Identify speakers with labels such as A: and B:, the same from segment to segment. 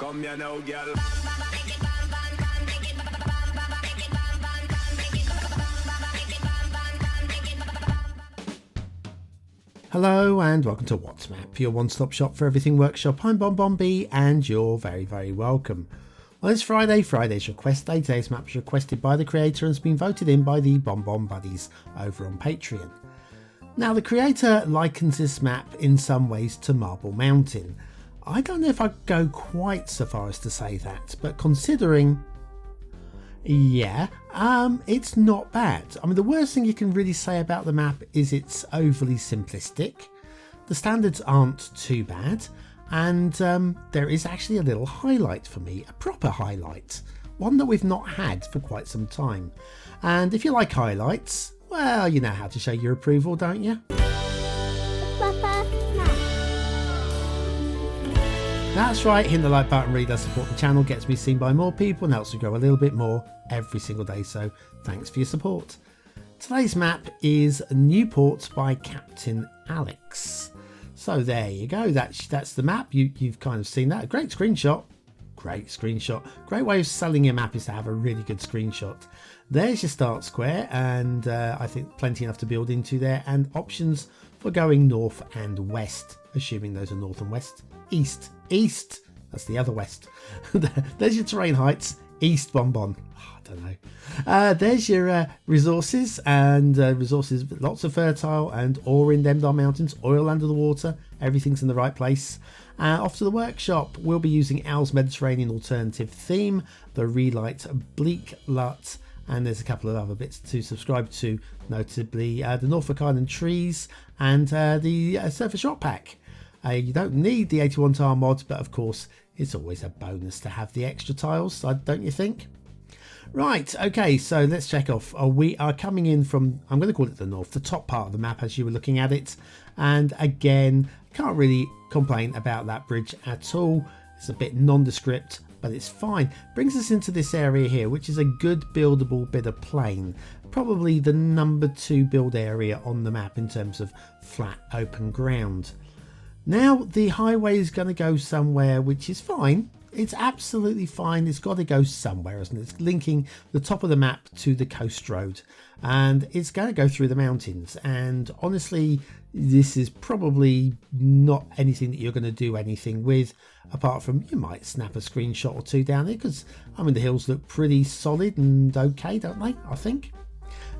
A: Come here now, girl.
B: Hello and welcome to What's Map, your one-stop shop for everything workshop. I'm BonBonB and you're very, very welcome. Well, it's Friday's request day. Today's map was requested by the creator and has been voted in by the BonBon buddies over on Patreon. Now, the creator likens this map in some ways to Marble Mountain. I don't know if I'd go quite so far as to say that, but considering, it's not bad. I mean, the worst thing you can really say about the map is it's overly simplistic. The standards aren't too bad, and there is actually a little highlight for me, a proper highlight, one that we've not had for quite some time. And if you like highlights, well, you know how to show your approval, don't you? That's right, hitting the like button really does support the channel, gets me seen by more people and helps me grow a little bit more every single day, so thanks for your support. Today's map is Newport by Captain Alex. So there you go, that's the map. You've kind of seen that. Great screenshot. Great way of selling your map is to have a really good screenshot. There's your start square, and I think plenty enough to build into there, and options for going north and west, assuming those are north and west. East, that's the other west. There's your terrain heights. East Bonbon. I don't know. There's your resources, and resources, lots of fertile and ore in them dark mountains, oil under the water, everything's in the right place. Off to the workshop, we'll be using Al's Mediterranean alternative theme, the Relight Bleak Lut, and there's a couple of other bits to subscribe to, notably the Norfolk Island trees and the surface rock pack. You don't need the 81 tile mod, but of course it's always a bonus to have the extra tiles, don't you think? Right, okay, so let's check off. We are coming in from, I'm going to call it the north, the top part of the map as you were looking at it. And again, can't really complain about that bridge at all. It's a bit nondescript, but it's fine. Brings us into this area here, which is a good buildable bit of plain. Probably the number 2 build area on the map in terms of flat open ground. Now the highway is going to go somewhere, which is fine. It's absolutely fine. It's got to go somewhere, isn't it? It's linking the top of the map to the coast road, and it's going to go through the mountains. And honestly, this is probably not anything that you're going to do anything with, apart from you might snap a screenshot or two down there, because I mean the hills look pretty solid and okay, don't they? I think.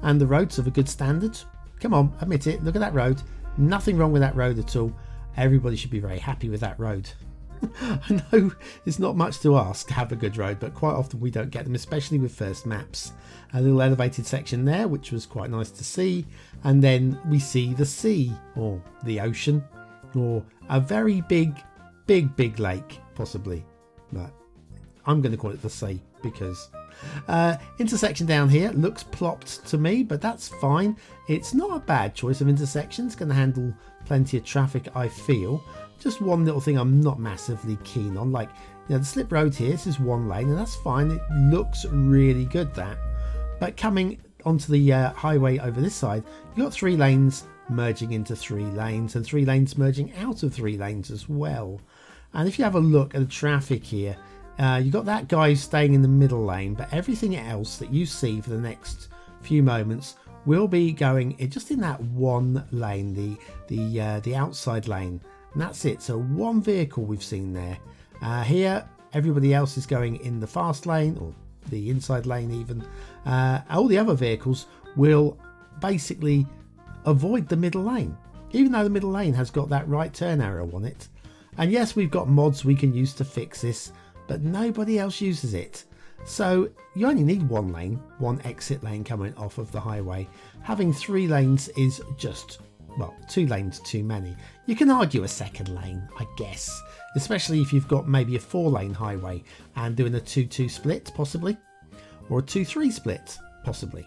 B: And the roads of a good standard. Come on, admit it. Look at that road. Nothing wrong with that road at all. Everybody should be very happy with that road. I know it's not much to ask to have a good road, but quite often we don't get them, especially with first maps. A little elevated section there, which was quite nice to see. And then we see the sea, or the ocean, or a very big lake, possibly. But I'm going to call it the sea because intersection down here looks plopped to me, but that's fine. It's not a bad choice of intersection. It's going to handle plenty of traffic, I feel. Just one little thing I'm not massively keen on, like, you know, the slip road here, this is one lane, and that's fine. It looks really good, that. But coming onto the highway over this side, you've got 3 lanes merging into 3 lanes, and 3 lanes merging out of 3 lanes as well. And if you have a look at the traffic here, you've got that guy staying in the middle lane, but everything else that you see for the next few moments will be going just in that one lane, the outside lane, and that's it. So one vehicle we've seen there. Here, everybody else is going in the fast lane, or the inside lane even. All the other vehicles will basically avoid the middle lane, even though the middle lane has got that right turn arrow on it. And yes, we've got mods we can use to fix this, but nobody else uses it. So you only need one lane, one exit lane coming off of the highway. Having 3 lanes is just, well, 2 lanes too many. You can argue a second lane, I guess, especially if you've got maybe a 4-lane highway and doing a 2-2 split possibly, or a 2-3 split possibly.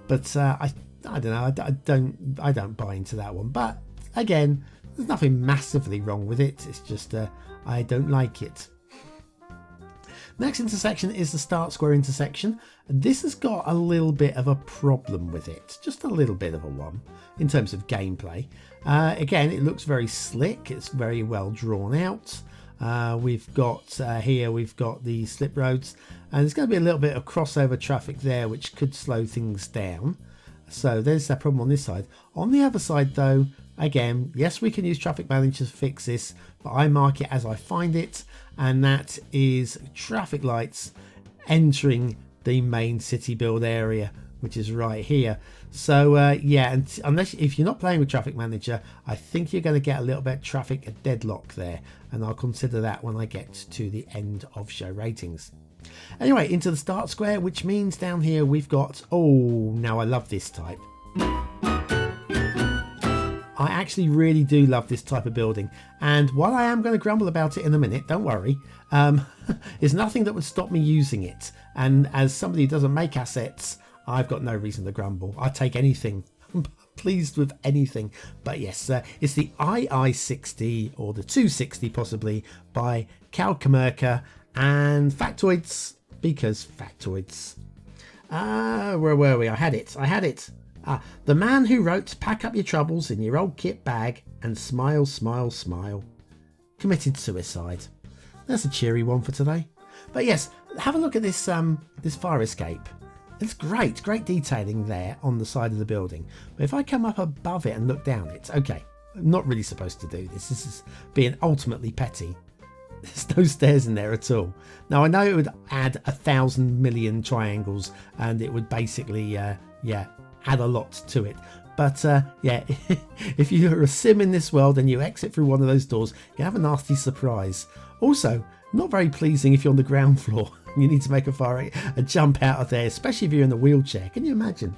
B: But I don't know, I don't buy into that one. But again, there's nothing massively wrong with it. It's just I don't like it. Next intersection is the start square intersection. This has got a little bit of a problem with it, just a little bit of a one in terms of gameplay. Again, it looks very slick, it's very well drawn out. We've got here, we've got the slip roads, and there's going to be a little bit of crossover traffic there, which could slow things down. So there's that problem on this side. On the other side though, again, yes, we can use Traffic Manager to fix this, but I mark it as I find it, and that is traffic lights entering the main city build area, which is right here. So yeah, and if you're not playing with Traffic Manager, I think you're going to get a little bit of traffic deadlock there, and I'll consider that when I get to the end of show ratings. Anyway, into the start square, which means down here we've got, oh, now I love this type. I actually really do love this type of building, and while I am going to grumble about it in a minute, don't worry, there's nothing that would stop me using it. And as somebody who doesn't make assets, I've got no reason to grumble. I take anything. I'm pleased with anything. But yes, it's the II60 or the 260 possibly by kowkamurka and factoids, because factoids. Where were we? I had it. The man who wrote "Pack up your troubles in your old kit bag and smile, smile, smile" committed suicide. That's a cheery one for today. But yes, have a look at this this fire escape. It's great detailing there on the side of the building. But if I come up above it and look down it, okay, I'm not really supposed to do this. This is being ultimately petty. There's no stairs in there at all. Now I know it would add 1,000 million triangles, and it would basically, yeah, add a lot to it. But yeah, if you're a sim in this world and you exit through one of those doors, you have a nasty surprise. Also, not very pleasing if you're on the ground floor. You need to make a jump out of there, especially if you're in a wheelchair. Can you imagine?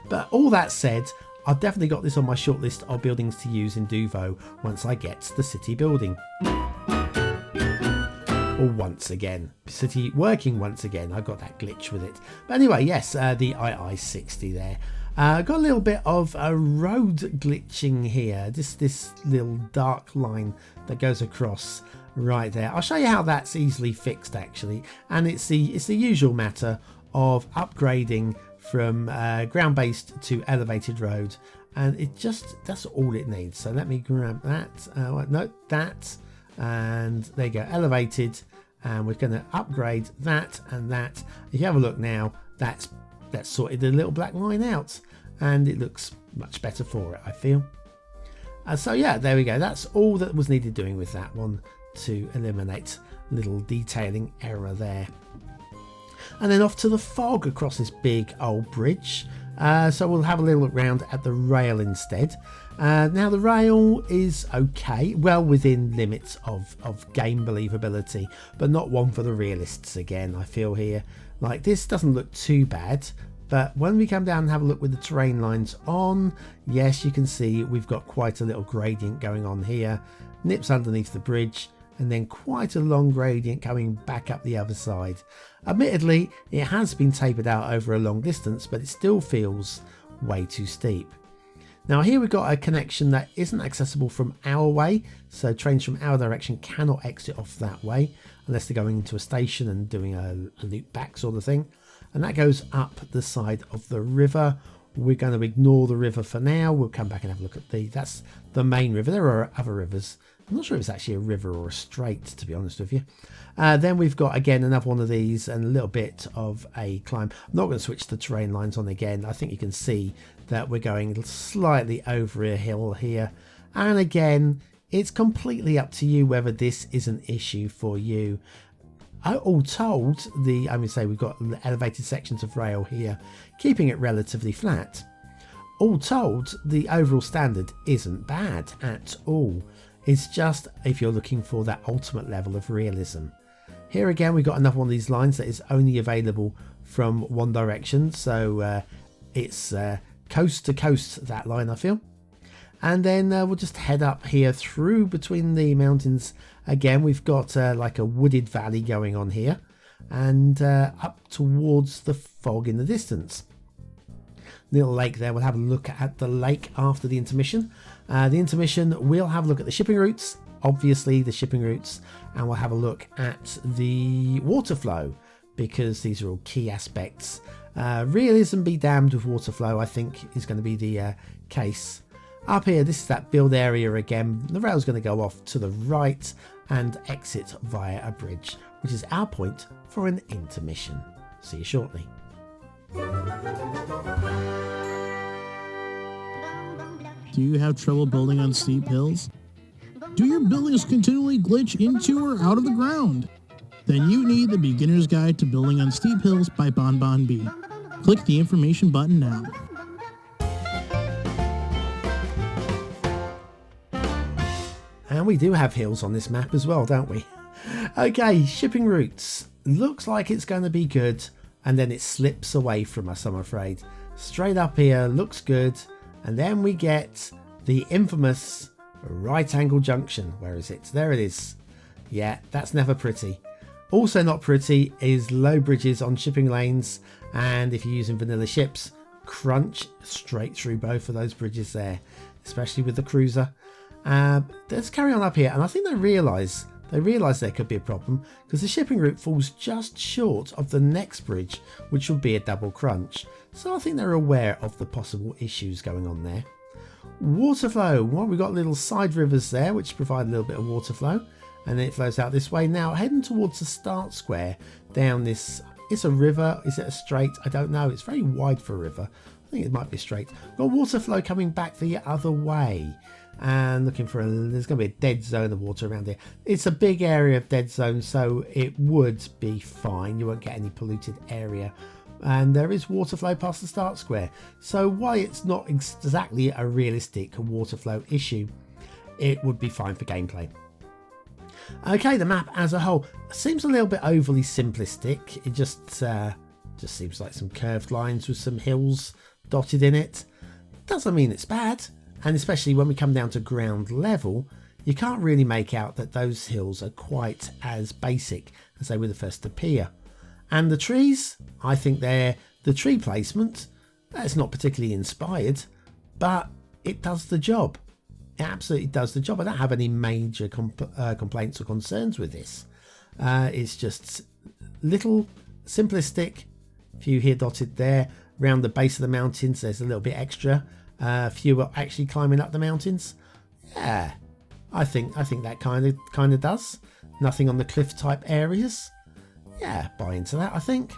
B: But all that said, I've definitely got this on my short list of buildings to use in Duvo once I get the city building. Or once again. City working once again. I got that glitch with it. But anyway, yes, the II60 there. Got a little bit of a road glitching here. This little dark line that goes across right there. I'll show you how that's easily fixed actually, and it's the usual matter of upgrading from ground-based to elevated road, and that's all it needs. So let me grab that. No, that, and there you go, elevated, and we're going to upgrade that and that. If you have a look now, that's sorted the little black line out, and it looks much better for it, I feel. So yeah, there we go. That's all that was needed doing with that one to eliminate little detailing error there. And then off to the fog across this big old bridge. So we'll have a little look round at the rail instead. Now the rail is okay, well within limits of game believability, but not one for the realists again, I feel here. Like, this doesn't look too bad, but when we come down and have a look with the terrain lines on, yes, you can see we've got quite a little gradient going on here. Nips underneath the bridge, and then quite a long gradient coming back up the other side. Admittedly, it has been tapered out over a long distance, but it still feels way too steep. Now here we've got a connection that isn't accessible from our way, so trains from our direction cannot exit off that way unless they're going into a station and doing a loop back sort of thing. And that goes up the side of the river. We're going to ignore the river for now. We'll come back and have a look at that's the main river. There are other rivers. I'm not sure if it's actually a river or a strait, to be honest with you. Then we've got, again, another one of these and a little bit of a climb. I'm not going to switch the terrain lines on again. I think you can see that we're going slightly over a hill here. And again, it's completely up to you whether this is an issue for you. All told, I would say we've got elevated sections of rail here, keeping it relatively flat. All told, the overall standard isn't bad at all. It's just if you're looking for that ultimate level of realism. Here again, we've got another one of these lines that is only available from one direction. So it's coast to coast, that line, I feel. And then we'll just head up here through between the mountains. Again, we've got like a wooded valley going on here, and up towards the fog in the distance. Little lake there. We'll have a look at the lake after the intermission. The intermission, we'll have a look at the shipping routes, obviously the shipping routes, and we'll have a look at the water flow, because these are all key aspects. Realism be damned with water flow, I think is going to be the case. Up here, this is that build area again. The rail's going to go off to the right, and exit via a bridge, which is our point for an intermission. See you shortly.
A: Do you have trouble building on steep hills? Do your buildings continually glitch into or out of the ground? Then you need the Beginner's Guide to Building on Steep Hills by BonBonB. Click the information button now.
B: And we do have hills on this map as well, don't we? Okay, shipping routes. Looks like it's going to be good, and then it slips away from us, I'm afraid. Straight up here, looks good, and then we get the infamous right angle junction. Where is it? There it is. Yeah, that's never pretty. Also not pretty is low bridges on shipping lanes, and if you're using vanilla ships, crunch straight through both of those bridges there, especially with the cruiser. Let's carry on up here, and I think they realise there could be a problem because the shipping route falls just short of the next bridge, which will be a double crunch. So I think they're aware of the possible issues going on there. Water flow. Well, we've got little side rivers there which provide a little bit of water flow, and then it flows out this way. Now heading towards the start square down this. It's a river. Is it a strait? I don't know. It's very wide for a river. I think it might be a strait. Got water flow coming back the other way. And looking for there's going to be a dead zone of water around here. It's a big area of dead zone, so it would be fine. You won't get any polluted area. And there is water flow past the start square. So while it's not exactly a realistic water flow issue, it would be fine for gameplay. Okay, the map as a whole seems a little bit overly simplistic. It just seems like some curved lines with some hills dotted in it. Doesn't mean it's bad. And especially when we come down to ground level, you can't really make out that those hills are quite as basic as they would first appear. And the trees, I think the tree placement, that's not particularly inspired, but it does the job. It absolutely does the job. I don't have any major complaints or concerns with this. It's just little simplistic. A few here dotted there. Around the base of the mountains, there's a little bit extra. Few are actually climbing up the mountains. Yeah, I think that kind of does. Nothing on the cliff type areas. Yeah, buy into that. I think.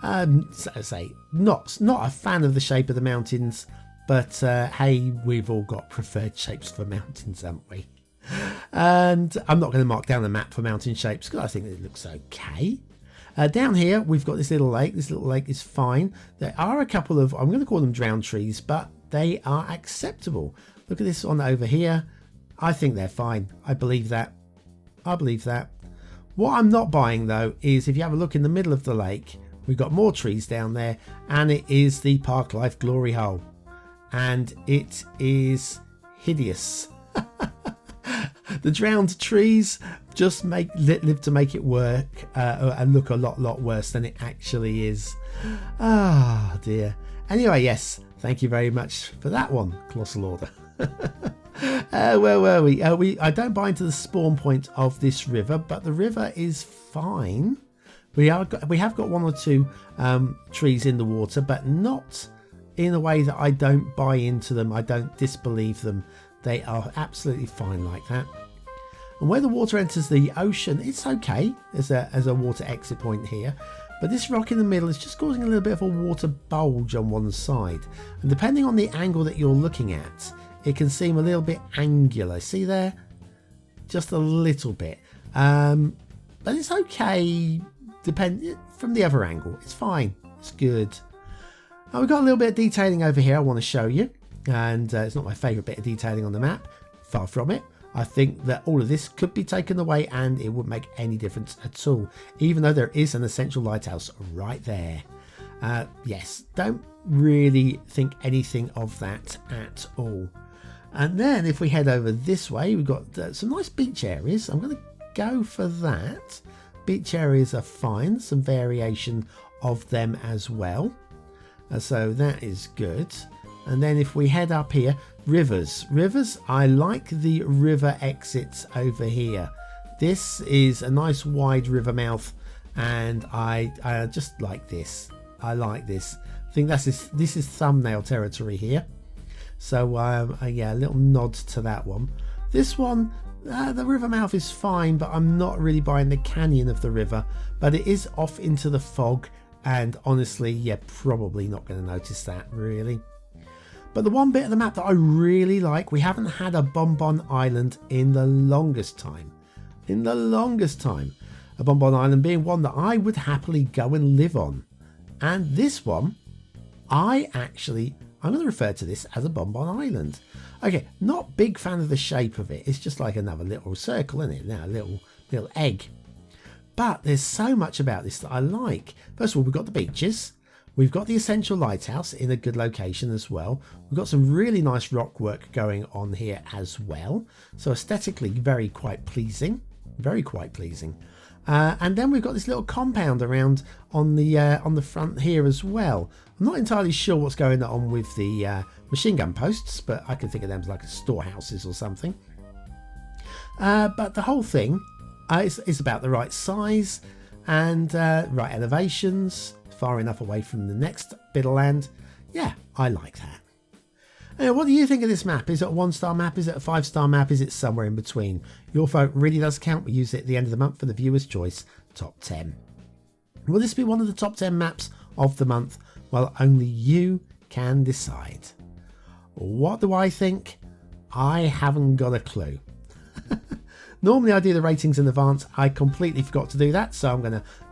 B: So I say not a fan of the shape of the mountains, but hey, we've all got preferred shapes for mountains, haven't we? And I'm not going to mark down the map for mountain shapes because I think it looks okay. Down here we've got this little lake. This little lake is fine. There are a couple of, I'm going to call them drowned trees, but they are acceptable. Look at this one over here. I think they're fine. I believe that. What I'm not buying though is if you have a look in the middle of the lake, we've got more trees down there, and it is the Park Life glory hole, and it is hideous. The drowned trees just live to make it work and look a lot worse than it actually is. Ah, dear. Anyway, yes, thank you very much for that one, Colossal Order. Where were we? I don't buy into the spawn point of this river, but the river is fine. We have got one or two trees in the water, but not in a way that I don't buy into them. I don't disbelieve them. They are absolutely fine like that. And where the water enters the ocean, it's okay as a water exit point here. But this rock in the middle is just causing a little bit of a water bulge on one side. And depending on the angle that you're looking at, it can seem a little bit angular. See there? Just a little bit. But it's okay from the other angle. It's fine. It's good. Now we've got a little bit of detailing over here I want to show you. And it's not my favourite bit of detailing on the map. Far from it. I think that all of this could be taken away and it wouldn't make any difference at all, even though there is an essential lighthouse right there. Yes, don't really think anything of that at all. And then if we head over this way, we've got some nice beach areas. I'm going to go for that. Beach areas are fine, some variation of them as well. So that is good. And then if we head up here, rivers, I like the river exits over here. This is a nice wide river mouth, and I just like this. I like this. I think this is thumbnail territory here. So yeah, a little nod to that one. This one The river mouth is fine, but I'm not really buying the canyon of the river. But it is off into the fog, and honestly, you're probably not going to notice that, really. But the one bit of the map that I really like, we haven't had a Bonbon Island in the longest time. A Bonbon Island being one that I would happily go and live on. And this one, I'm going to refer to this as a Bonbon Island. Okay, not big fan of the shape of it. It's just like another little circle, isn't it? Now, a little egg. But there's so much about this that I like. First of all, we've got the beaches. We've got the Essential Lighthouse in a good location as well. We've got some really nice rock work going on here as well. So aesthetically, very quite pleasing. And then we've got this little compound around on the front here as well. I'm not entirely sure what's going on with the machine gun posts, but I can think of them as like storehouses or something. But the whole thing is about the right size and right elevations, far enough away from the next bit of land. Yeah, I like that. What do you think of this map? Is it a 1-star map? Is it a 5-star map? Is it somewhere in between? Your vote really does count. We use it at the end of the month for the Viewer's Choice Top 10. Will this be one of the top 10 maps of the month? Well, only you can decide. What do I think? I haven't got a clue. Normally I do the ratings in advance. I completely forgot to do that, so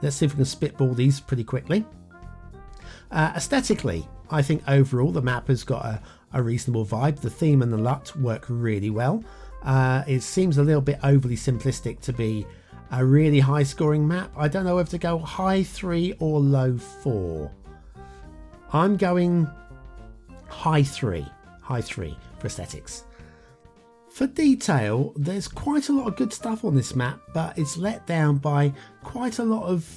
B: let's see if we can spitball these pretty quickly. Aesthetically, I think overall the map has got a reasonable vibe. The theme and the LUT work really well. It seems a little bit overly simplistic to be a really high scoring map. I don't know whether to go high 3 or low 4. I'm going high 3 for aesthetics. For detail, there's quite a lot of good stuff on this map, but it's let down by quite a lot of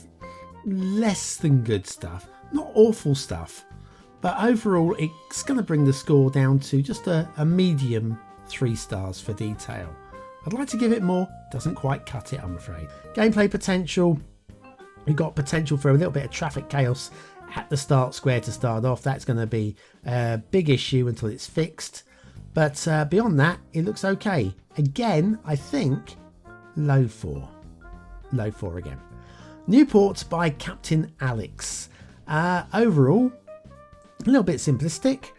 B: less than good stuff. Not awful stuff, but overall it's going to bring the score down to just a medium 3 stars for detail. I'd like to give it more, doesn't quite cut it, I'm afraid. Gameplay potential, we've got potential for a little bit of traffic chaos at the start square to start off. That's going to be a big issue until it's fixed. But beyond that, it looks okay. Again, I think low 4. Low 4 again. Newport by Captain Alex. Overall, a little bit simplistic,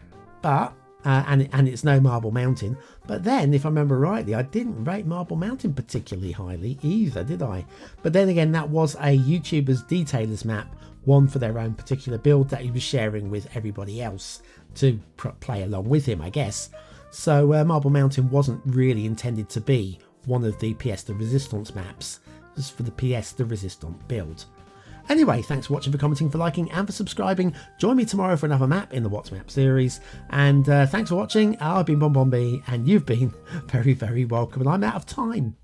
B: but and it's no Marble Mountain. But then, if I remember rightly, I didn't rate Marble Mountain particularly highly either, did I? But then again, that was a YouTuber's detailers map, one for their own particular build that he was sharing with everybody else to play along with him, I guess. So Marble Mountain wasn't really intended to be one of the pièce de résistance maps. It was for the pièce de résistance build. Anyway, thanks for watching, for commenting, for liking and for subscribing. Join me tomorrow for another map in the What's Map series. And thanks for watching. I've been BonBonB and you've been very, very welcome. And I'm out of time.